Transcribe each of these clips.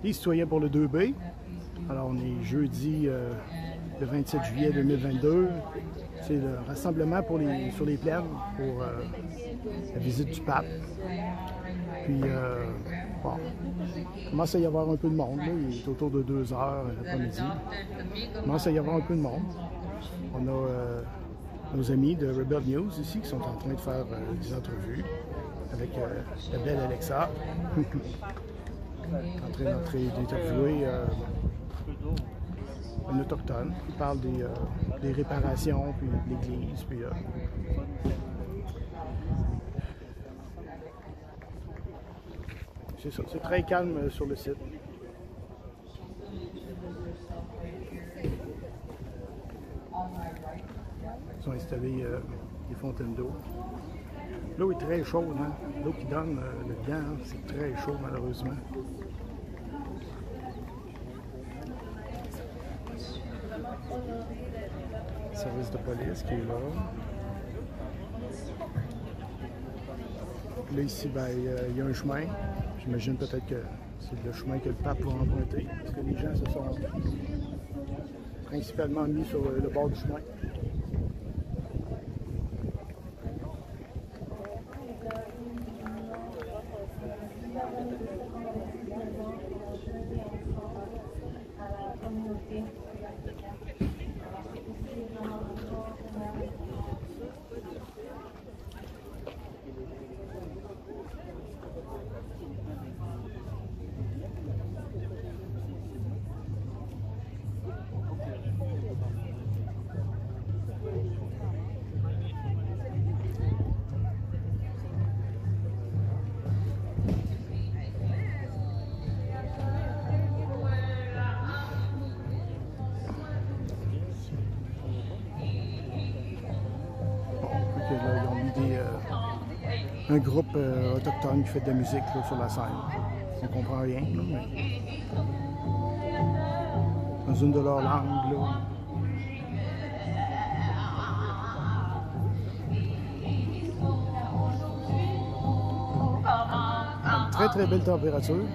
les citoyens pour le 2B. Alors, on est jeudi le 27 juillet 2022. C'est le rassemblement sur les plaines pour la visite du pape. Puis, bon, il commence à y avoir un peu de monde. Là. Il est autour de 2 heures l'après-midi. Il commence à y avoir un peu de monde. On a nos amis de Rebel News ici qui sont en train de faire des entrevues avec la belle Alexa. En train d'interviewer un autochtone qui parle des réparations, puis de l'Église. Puis, c'est ça, c'est très calme sur le site. Ils ont installé des fontaines d'eau. L'eau est très chaude, hein? L'eau qui donne dedans, hein? C'est très chaud malheureusement. Le service de police qui est là. Là ici, ben, il y a un chemin. J'imagine peut-être que c'est le chemin que le pape va emprunter, parce que les gens se sont principalement mis sur le bord du chemin. Un groupe autochtone qui fait de la musique là, sur la scène. On comprend rien, là, mais dans une de leurs langues. Là. Très très belle température.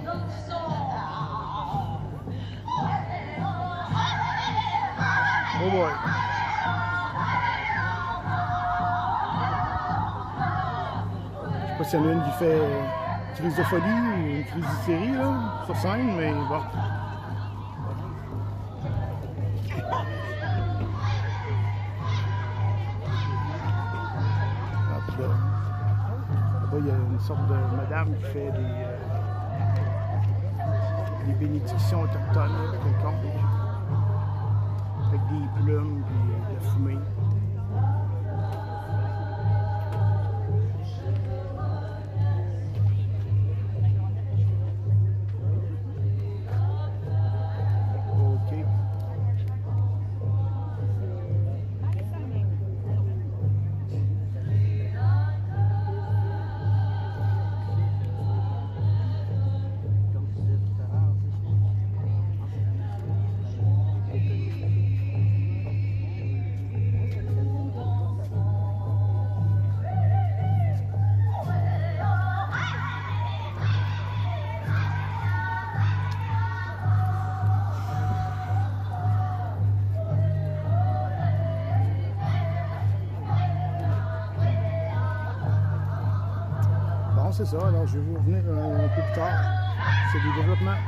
Oh boy! Je sais pas s'il y en a une qui fait une crise de folie ou une crise d'hystérie là, sur scène, mais bon. Là-bas, il y a une sorte de madame qui fait des bénédictions autochtones, quelconques, avec des plumes et de la fumée. C'est ça, alors je vais vous revenir un peu plus tard. C'est du développement.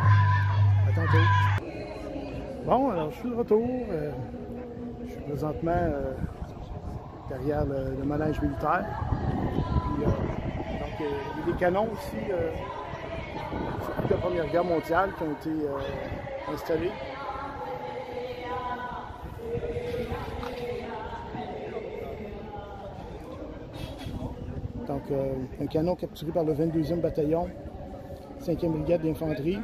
À tantôt. Bon, alors je suis de retour. Je suis présentement derrière le manège militaire. Puis, donc, il y a des canons ici depuis la Première Guerre mondiale qui ont été installés. Donc, un canon capturé par le 22e bataillon, 5e brigade d'infanterie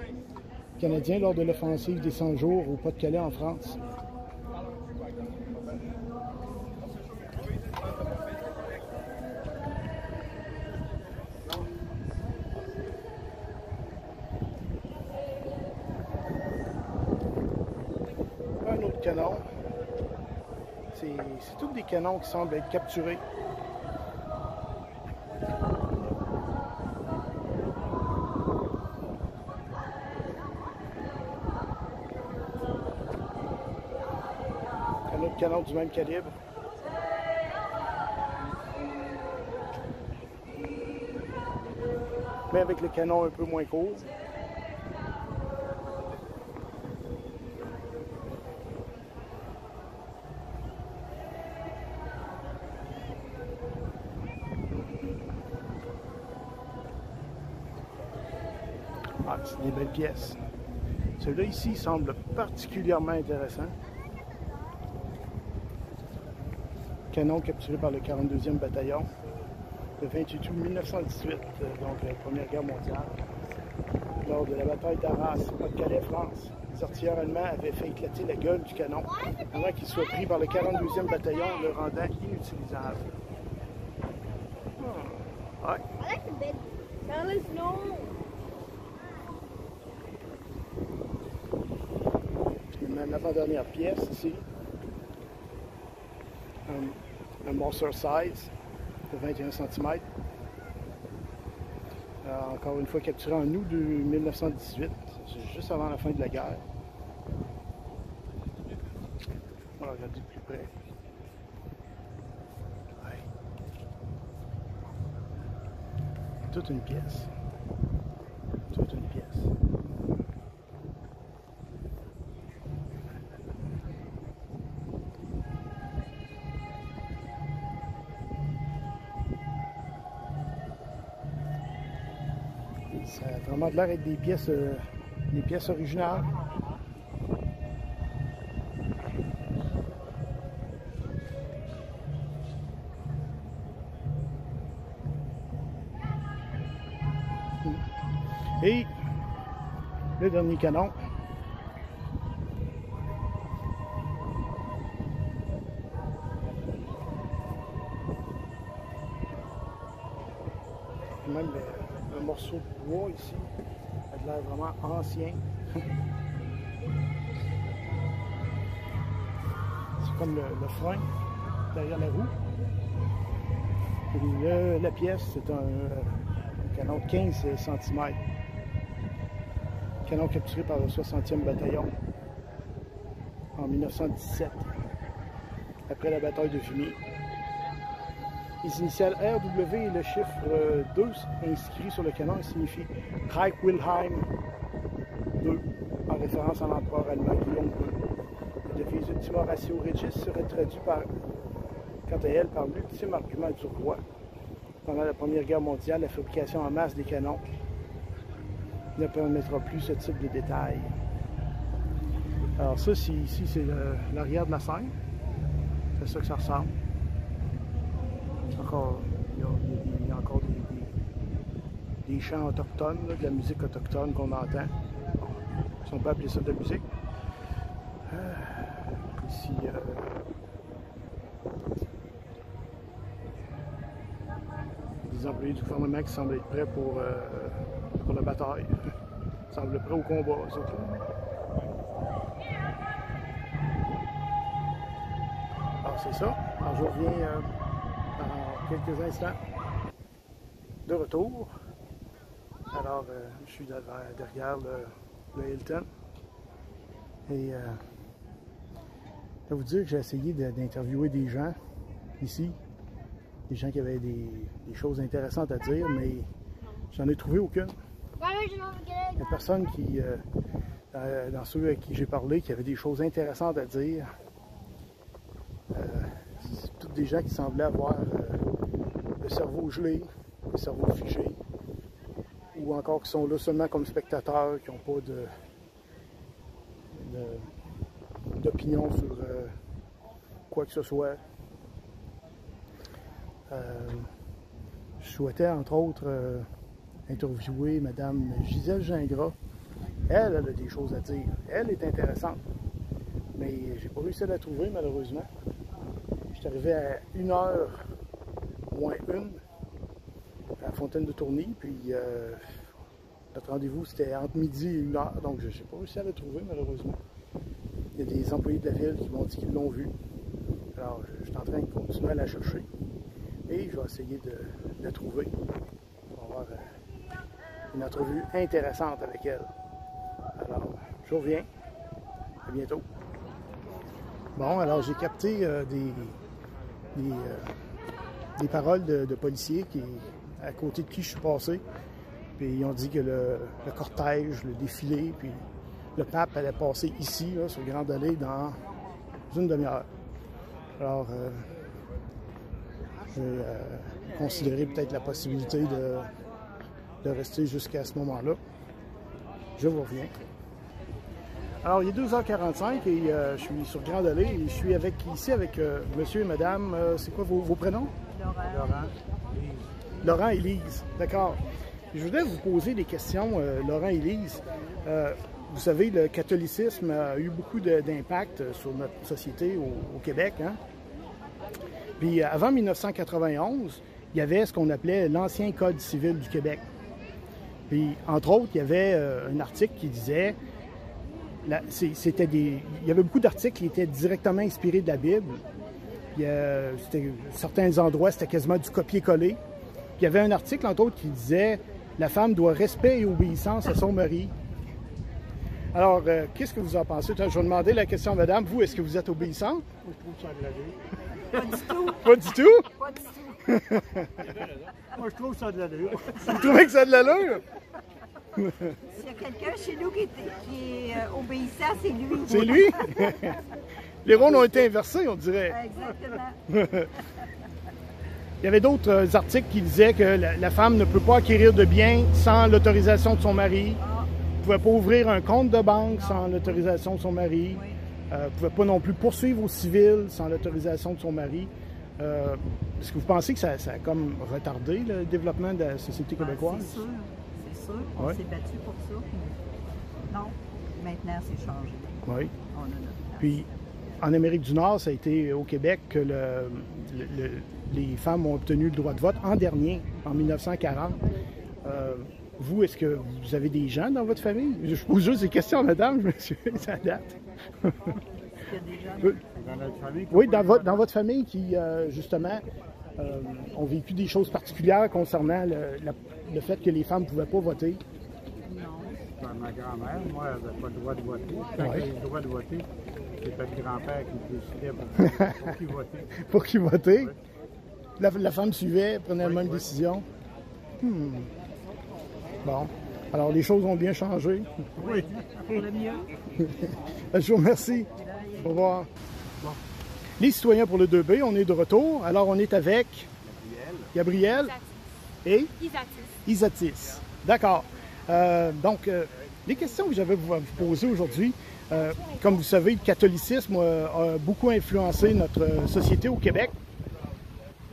canadien lors de l'offensive des 100 jours au Pas-de-Calais en France. Un autre canon. C'est tous des canons qui semblent être capturés. canon du même calibre. Mais avec le canon un peu moins court. Ah, c'est des belles pièces. Celui-là ici semble particulièrement intéressant. Canon capturé par le 42e bataillon le 28 août 1918, donc la Première Guerre mondiale. Lors de la bataille d'Arras, Pas-de-Calais, France, les artilleurs allemands avaient fait éclater la gueule du canon avant qu'il soit pris par le 42e bataillon, le rendant inutilisable. Ouais. I like the bed. Tell us no. L'avant-dernière pièce ici, un Morser size de 21 cm. Encore une fois capturé en août de 1918, juste avant la fin de la guerre. On va regarder de plus près. Ouais. Toute une pièce. Toute une pièce. Ça a vraiment de l'air d'être des pièces originales. Et le dernier canon. Même un morceau de bois ici, ça a l'air vraiment ancien. C'est comme le frein derrière la roue. Et la pièce, c'est un canon de 15 cm. Canon capturé par le 60e bataillon en 1917, après la bataille de Fumier. Les initiales RW et le chiffre 2 inscrit sur le canon signifient Reich Wilhelm II, en référence à l'empereur allemand Guillaume II. La devise Ultima Ratio Regis serait traduite quant à elle par l'ultime argument du roi. Pendant la Première Guerre mondiale, la fabrication en masse des canons ne permettra plus ce type de détails. Alors ça, ici, c'est l'arrière de la scène. C'est ça que ça ressemble. Il y a encore des chants autochtones, là, de la musique autochtone qu'on entend. Bon, si on peut appeler ça de la musique. Ici, des employés du gouvernement qui semblent être prêts pour la bataille. Ils semblent prêts au combat, eux autres. Alors c'est ça. Alors je reviens dans quelques instants de retour. Alors je suis derrière le Hilton. Et je vais vous dire que j'ai essayé d'interviewer des gens ici. Des gens qui avaient des choses intéressantes à dire, mais j'en ai trouvé aucune. Il n'y a personne qui, dans ceux avec qui j'ai parlé, qui avait des choses intéressantes à dire. C'est tous des gens qui semblaient avoir le cerveau gelé, le cerveau figé, ou encore qui sont là seulement comme spectateurs, qui n'ont pas d'opinion sur quoi que ce soit. Je souhaitais entre autres interviewer Mme Gisèle Gingras. Elle a des choses à dire. Elle est intéressante. Mais j'ai pas réussi à la trouver malheureusement. Je suis arrivé à 1h moins 1 à Fontaine de Tourny. Puis notre rendez-vous c'était entre midi et 1h. Donc je n'ai pas réussi à la trouver malheureusement. Il y a des employés de la ville qui m'ont dit qu'ils l'ont vue. Alors je suis en train de continuer à la chercher. Et je vais essayer de la trouver. On va avoir une entrevue intéressante avec elle. Alors, je reviens. À bientôt. Bon, alors j'ai capté des paroles de policiers à côté de qui je suis passé. Puis ils ont dit que le cortège, le défilé, puis le pape allait passer ici, là, sur Grande Allée, dans une demi-heure. Alors, j'ai considéré peut-être la possibilité de rester jusqu'à ce moment-là. Je vous reviens. Alors, il est 2h45 et je suis sur Grande Allée et je suis ici avec monsieur et madame. C'est quoi vos prénoms? Laurent et Lise. D'accord. Je voudrais vous poser des questions, Laurent et Lise. Vous savez, le catholicisme a eu beaucoup d'impact sur notre société au Québec. Hein? Puis avant 1991, il y avait ce qu'on appelait l'Ancien Code civil du Québec. Puis, entre autres, il y avait un article qui disait... il y avait beaucoup d'articles qui étaient directement inspirés de la Bible. Certains endroits, c'était quasiment du copier-coller. Il y avait un article, entre autres, qui disait « La femme doit respect et obéissance à son mari ». Alors, qu'est-ce que vous en pensez? Je vais demander la question à madame. Vous, est-ce que vous êtes obéissante? Moi, je trouve ça de l'allure. Pas du tout. Pas du tout? Pas du tout. Moi, je trouve ça de l'allure. Vous trouvez que ça a de l'allure? S'il y a quelqu'un chez nous qui est obéissant, c'est lui. C'est lui? Les rôles ont été inversés, on dirait. Exactement. Il y avait d'autres articles qui disaient que la femme ne peut pas acquérir de biens sans l'autorisation de son mari. Elle ne pouvait pas ouvrir un compte de banque sans l'autorisation de son mari. Elle ne pouvait pas non plus poursuivre au civil sans l'autorisation de son mari. Est-ce que vous pensez que ça a comme retardé le développement de la société québécoise? C'est sûr, c'est sûr. On Ouais. s'est battu pour ça. Puis non, maintenant c'est changé. Oui. On a notre place. Puis, en Amérique du Nord, ça a été au Québec que les femmes ont obtenu le droit de vote en dernier, en 1940. Vous, est-ce que vous avez des gens dans votre famille? Je pose juste des questions, madame, je me suis ça date. Il y a des gens Dans notre famille. Oui, dans votre famille qui, justement, ont vécu des choses particulières concernant le fait que les femmes ne pouvaient pas voter. Dans ma grand-mère, moi, elle n'avait pas le droit de voter. Quand Ouais. elle a eu le droit de voter, c'était le grand-père qui décidait pour qui voter. Pour qu'ils votaient. Oui. La femme suivait, prenait la Oui, même oui. décision. Bon. Alors, les choses ont bien changé. Oui. pour le mieux. Je vous remercie. Au revoir. Bon. Les citoyens pour le 2B, on est de retour. Alors, on est avec Gabriel et Isatis. D'accord. Donc, les questions que j'avais à vous poser aujourd'hui, comme vous savez, le catholicisme a beaucoup influencé notre société au Québec.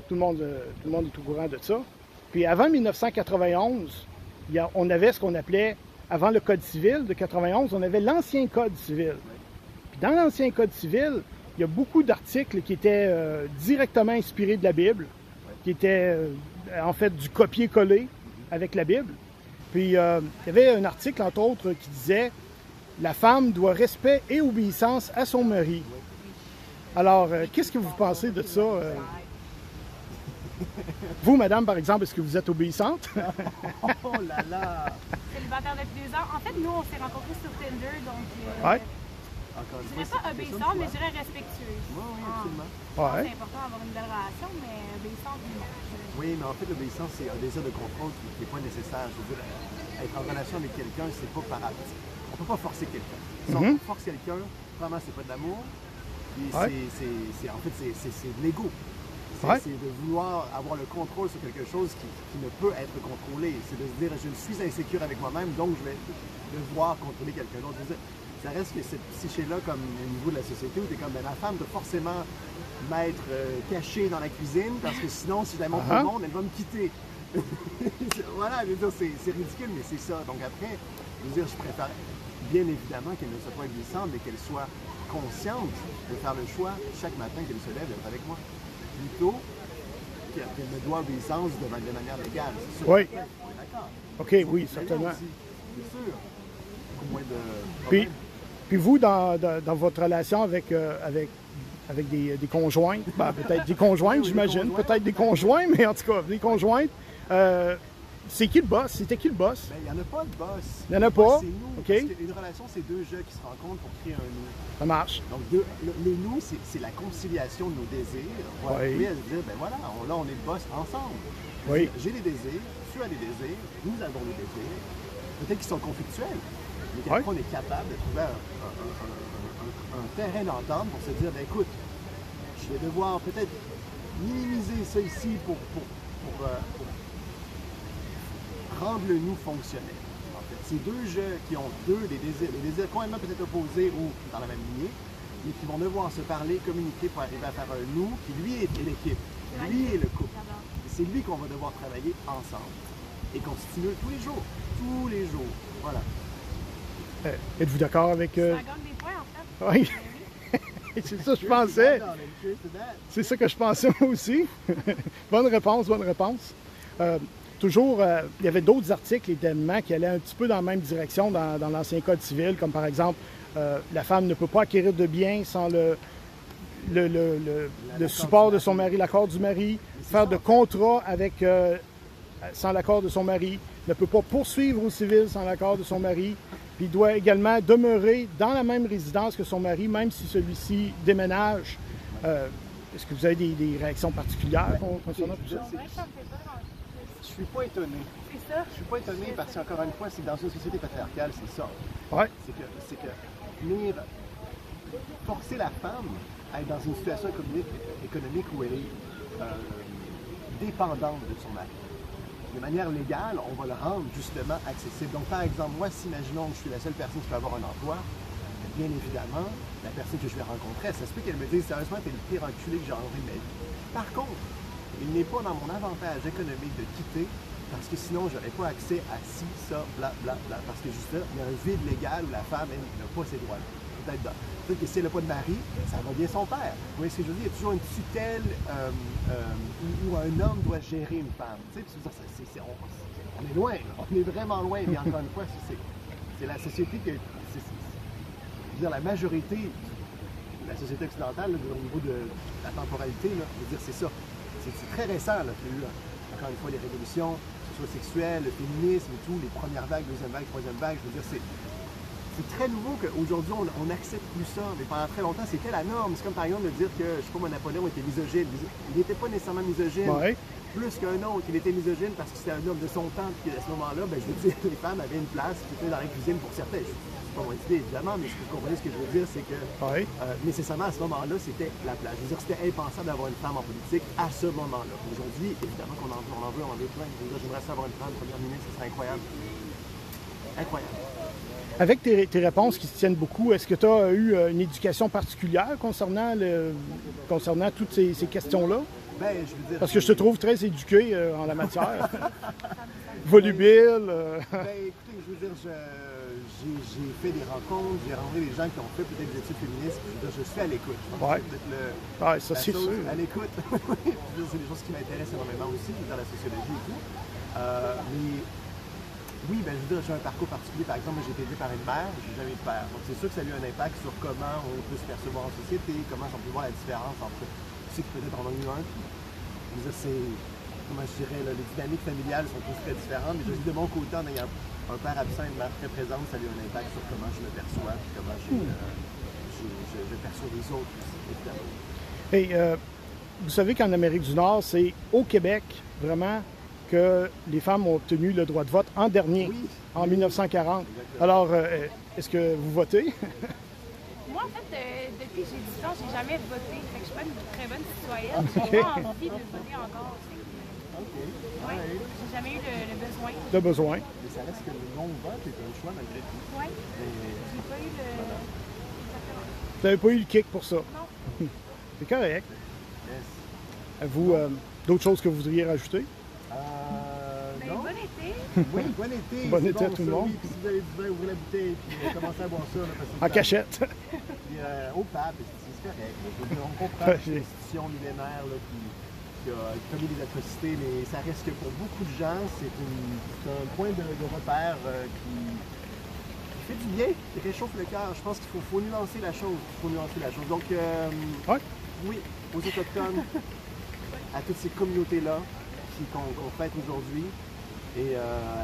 Tout le monde est au courant de ça. Puis avant 1991, on avait ce qu'on appelait, avant le Code civil de 91, on avait l'Ancien Code civil. Puis dans l'Ancien Code civil, il y a beaucoup d'articles qui étaient directement inspirés de la Bible, qui étaient en fait du copier-coller avec la Bible. Puis il y avait un article, entre autres, qui disait « La femme doit respect et obéissance à son mari ». Alors, qu'est-ce que vous pensez de ça? Vous, madame, par exemple, est-ce que vous êtes obéissante? Oh là là! Célibataire depuis 2 ans. En fait, nous, on s'est rencontrés sur Tinder, donc Ouais. Encore je dirais pas obéissante, mais je dirais respectueuse. Oui, absolument. Ouais. C'est important d'avoir une belle relation, mais obéissante, non. Oui, mais en fait, l'obéissance, c'est un désir de contrôle qui n'est pas nécessaire. Je veux dire, être en relation avec quelqu'un, c'est pas par habitude. On peut pas forcer quelqu'un. Si on force quelqu'un, vraiment, c'est pas de l'amour. Puis Ouais. en fait, c'est de l'ego. Ouais. C'est de vouloir avoir le contrôle sur quelque chose qui ne peut être contrôlé. C'est de se dire, je suis insécure avec moi-même, donc je vais devoir contrôler quelqu'un d'autre. Je veux dire, ça reste que cette psyché-là, comme au niveau de la société, où tu es comme, ben, ma femme doit forcément m'être cachée dans la cuisine, parce que sinon, si je la montre au monde, elle va me quitter. Voilà, je veux dire, c'est ridicule, mais c'est ça. Donc après, je veux dire, je préfère bien évidemment qu'elle ne soit pas obéissante, mais qu'elle soit consciente de faire le choix chaque matin qu'elle se lève d'être avec moi. Plutôt qu'elle me doit obéissance de manière légale, c'est sûr. Oui. On est d'accord. OK, oui, certainement. Aussi, c'est sûr. Beaucoup moins de Puis, problèmes. puis vous, dans votre relation avec des conjointes, ben, peut-être des conjointes, j'imagine, peut-être des conjoints, mais en tout cas, des conjointes, c'est qui le boss? C'était qui le boss? Ben, il n'y en a pas de boss. Il n'y en a Le boss, pas? C'est nous. OK. Parce qu'une relation, c'est deux jeux qui se rencontrent pour créer un nous. Ça marche. Donc, le nous, c'est la conciliation de nos désirs. On va Oui. arriver à se dire, ben voilà, là, on est le boss ensemble. Oui. J'ai des désirs, tu as des désirs, nous avons des désirs. Peut-être qu'ils sont conflictuels, mais Oui. on est capable de trouver un terrain d'entente pour se dire, ben écoute, je vais devoir peut-être minimiser ça ici pour rendre le nous fonctionnel. En fait, c'est deux jeux qui ont des désirs complètement peut-être opposés ou dans la même lignée, mais qui vont devoir se parler, communiquer pour arriver à faire un nous qui, lui, est l'équipe, lui est le couple. C'est lui qu'on va devoir travailler ensemble et qu'on stimule tous les jours. Tous les jours. Voilà. Êtes-vous d'accord avec... Ça gagne des points, en fait. Oui. C'est ça que je pensais. C'est ça que je pensais moi aussi. Bonne réponse, bonne réponse. Toujours, il y avait d'autres articles également qui allaient un petit peu dans la même direction dans l'ancien Code civil, comme par exemple, la femme ne peut pas acquérir de biens sans le support de son mari, l'accord du mari, faire de contrat avec, sans l'accord de son mari, ne peut pas poursuivre au civil sans l'accord de son mari, puis doit également demeurer dans la même résidence que son mari, même si celui-ci déménage. Est-ce que vous avez des réactions particulières concernant tout ça? C'est vrai que ça me fait pas grand-chose. Je suis pas étonné. C'est ça. Je suis pas étonné parce qu'encore une fois, c'est que dans une société patriarcale, c'est ça. Ouais. C'est que venir forcer la femme à être dans une situation économique où elle est dépendante de son mari. De manière légale, on va le rendre justement accessible. Donc, par exemple, moi, si imaginons que je suis la seule personne qui peut avoir un emploi, bien évidemment, la personne que je vais rencontrer, ça se peut qu'elle me dise sérieusement, t'es le pire enculé que j'ai rencontré de ma vie. Par contre, il n'est pas dans mon avantage économique de quitter parce que sinon, je n'aurais pas accès à ci, ça, bla, bla, bla. Parce que justement, il y a un vide légal où la femme, elle, n'a pas ses droits. Peut-être que si elle n'a pas de mari, ça va bien son père. Vous voyez ce que je veux dire? Il y a toujours une tutelle où un homme doit gérer une femme. Tu sais, on est loin, là. On est vraiment loin. Mais encore une fois, c'est la société que... je veux dire, la majorité de la société occidentale, là, au niveau de la temporalité, là, je veux dire, c'est ça. C'est très récent qu'il y a eu, encore une fois, les révolutions, que ce soit sexuelles, le féminisme et tout, les premières vagues, deuxième vague, troisième vague. Je veux dire, c'est très nouveau qu'aujourd'hui, on n'accepte plus ça. Mais pendant très longtemps, c'était la norme. C'est comme par exemple de dire que, je sais pas, moi, Napoléon était misogyne. Il n'était pas nécessairement misogyne. Ouais. Plus qu'un autre. Il était misogyne parce que c'était un homme de son temps. Puis à ce moment-là, ben, je veux dire, les femmes avaient une place qui était dans la cuisine pour certains. C'est pas mon idée, évidemment, mais vous comprenez ce que je veux dire, c'est que Ouais. nécessairement, à ce moment-là, c'était la place. Je veux dire, c'était impensable d'avoir une femme en politique à ce moment-là. Aujourd'hui, évidemment qu'on en veut plein. Je veux dire, j'aimerais savoir une femme première ministre, ce serait incroyable. Incroyable. Avec tes réponses qui se tiennent beaucoup, est-ce que tu as eu une éducation particulière concernant toutes ces questions-là? Ben, je veux dire... Parce que je te trouve très éduqué en la matière. Volubile. Ben, écoutez, je veux dire, j'ai fait des rencontres, j'ai rencontré des gens qui ont fait peut-être des études féministes. Je veux dire, je suis à l'écoute. Je pense Ouais. que c'est peut-être Ouais, ça, la c'est chose, sûr. à l'écoute. Je veux dire, c'est des choses qui m'intéressent énormément aussi, dans la sociologie et tout. Mais oui, ben, je veux dire, j'ai un parcours particulier. Par exemple, moi, j'ai été élevé par une mère, j'ai jamais eu de père. Donc, c'est sûr que ça a eu un impact sur comment on peut se percevoir en société, comment on peut voir la différence entre ceux qui peut-être en ont eu un. Je veux dire, c'est, comment je dirais, là, les dynamiques familiales sont tous très différentes. Mais je dis de mon côté, en ayant un père absent et une mère très présente, ça a eu un impact sur comment je me perçois, puis comment je perçois les autres aussi, évidemment. Et vous savez qu'en Amérique du Nord, c'est au Québec, vraiment, que les femmes ont obtenu le droit de vote en dernier, Oui. en 1940. Exactement. Alors, est-ce que vous votez? Moi, en fait, depuis que j'ai 10 ans, j'ai jamais voté. Fait que je suis pas une très bonne citoyenne. J'ai pas envie de voter encore. Ouais, j'ai jamais eu le besoin. De besoin. Mais ça reste que le non-vote est un choix malgré tout. Ouais, Mais, j'ai pas eu le... Exactement. Vous n'avez pas eu le kick pour ça. Non. C'est correct. yes. Avez-vous d'autres choses que vous voudriez rajouter? Ben, Non? bon été. Oui, bon été. Bon c'est été à tout le ça, monde. Oui, puis si vous avez du vin, ouvrez la bouteille, puis commencez à boire ça. Là, parce que En cachette. Puis, au pub, c'est correct. Je veux dire, on comprend que c'est une institution millénaire là, qui a commis des atrocités, mais ça reste que pour beaucoup de gens, c'est un point de repère qui fait du bien, qui réchauffe le cœur. Je pense qu'il faut nuancer la chose. Donc, Ouais. oui, aux Autochtones, à toutes ces communautés-là qu'on fête aujourd'hui, Et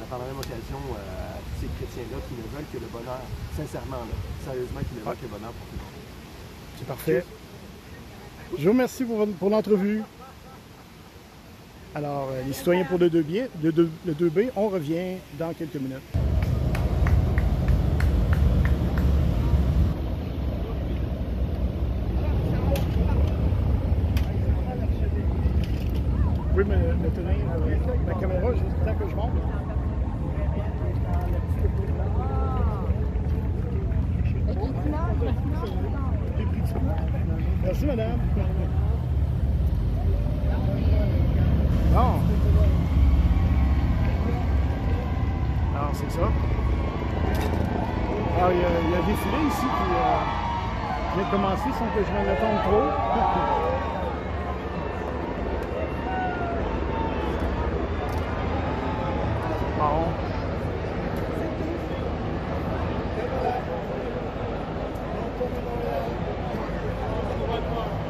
par la même occasion, à tous ces chrétiens-là qui ne veulent que le bonheur, sincèrement, là, sérieusement, qui ne veulent que le bonheur pour tout le monde. C'est parfait. Je vous remercie pour l'entrevue. Alors, les citoyens pour le 2B, on revient dans quelques minutes. Vous pouvez me tenir la caméra juste le temps que je monte? Merci, madame. Bon. Alors, c'est ça. Alors, il y a un défilé ici qui vient de commencer sans que je me m'attende trop. Bon.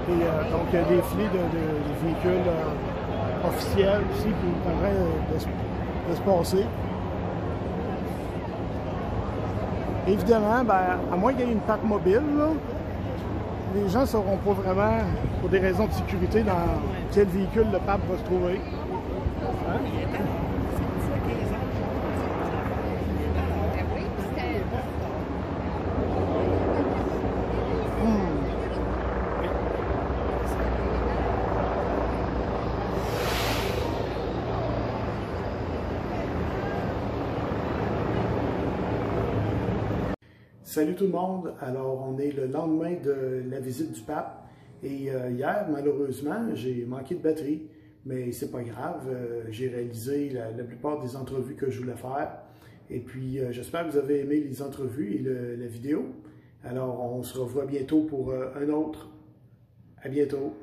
Et donc, il y a un défilé de véhicules officiels ici qui est en train de se passer. Évidemment, ben, à moins qu'il y ait une plaque mobile, là, les gens ne sauront pas vraiment, pour des raisons de sécurité, dans quel véhicule le pape va se trouver. Hein? Salut tout le monde, alors on est le lendemain de la visite du pape et hier malheureusement j'ai manqué de batterie, mais c'est pas grave, j'ai réalisé la plupart des entrevues que je voulais faire et puis j'espère que vous avez aimé les entrevues et la vidéo. Alors on se revoit bientôt pour un autre. À bientôt.